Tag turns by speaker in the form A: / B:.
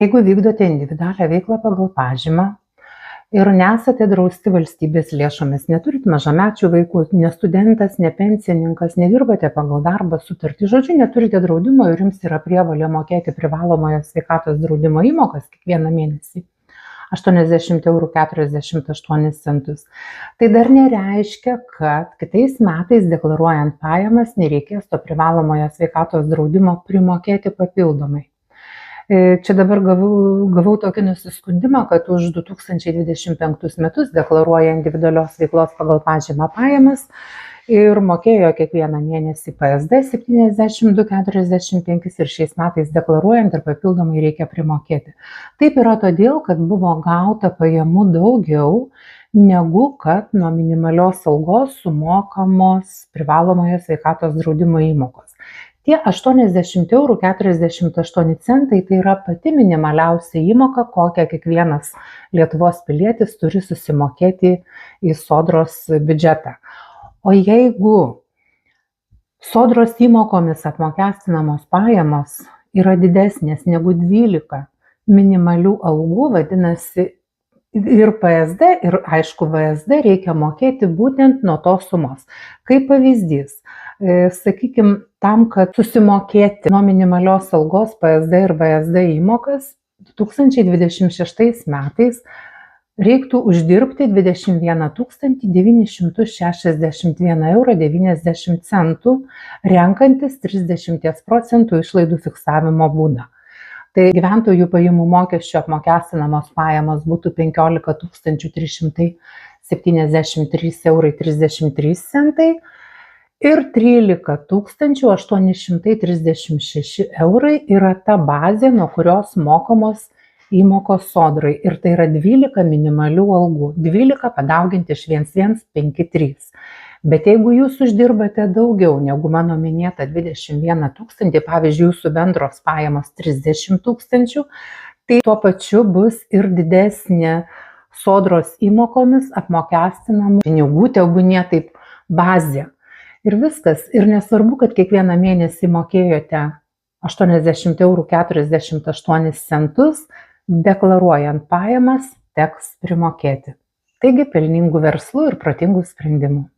A: Jeigu vykdote individualią veiklą pagal pažymą ir nesate drausti valstybės lėšomis, neturit mažamečių vaikų, ne studentas, ne pensininkas, nedirbate pagal darbo sutartį, žodžiu, neturite draudimo ir jums yra prievolė mokėti privalomojo sveikatos draudimo įmokas kiekvieną mėnesį 80,48 €. Tai dar nereiškia, kad kitais metais deklaruojant pajamas nereikės to privalomojo sveikatos draudimo primokėti papildomai. Čia dabar gavau tokį nusiskundimą, kad už 2025 metus deklaruoja individualios veiklos pagal pažymą pajamas ir mokėjo kiekvieną mėnesį PSD 72,45 ir šiais metais deklaruojant ir papildomai reikia primokėti. Taip yra todėl, kad buvo gauta pajamų daugiau negu kad nuo minimalios algos sumokamos privalomojo sveikatos draudimo įmokos. Tie 80,48 € tai yra pati minimaliausia įmoka, kokią kiekvienas Lietuvos pilietis turi susimokėti į Sodros biudžetą. O jeigu Sodros įmokomis apmokestinamos pajamos yra didesnės negu 12 minimalių algų, vadinasi, ir PSD, ir aišku VSD reikia mokėti būtent nuo tos sumos. Kaip pavyzdys, sakykime, tam, kad susimokėti nuo minimalios algos PSD ir VSD įmokas 2026 metais reiktų uždirbti 21 961,90 €, renkantis 30% išlaidų fiksavimo būdą. Tai gyventojų pajamų mokesčio apmokestinamos pajamos būtų 15 373,33 € ir 13 836 € yra ta bazė, nuo kurios mokamos įmokos Sodrai. Ir tai yra 12 minimalių algų. 12 padauginti iš 1153. Bet jeigu jūs uždirbate daugiau negu mano minėta 21 000, pavyzdžiui, jūsų bendros pajamos 30 000, tai tuo pačiu bus ir didesnė Sodros įmokomis apmokestinamų pinigų, tebūnie taip bazė. Ir viskas. Ir nesvarbu, kad kiekvieną mėnesį mokėjote 80,48 €, deklaruojant pajamas teks primokėti. Taigi pelningų verslų ir protingų sprendimų.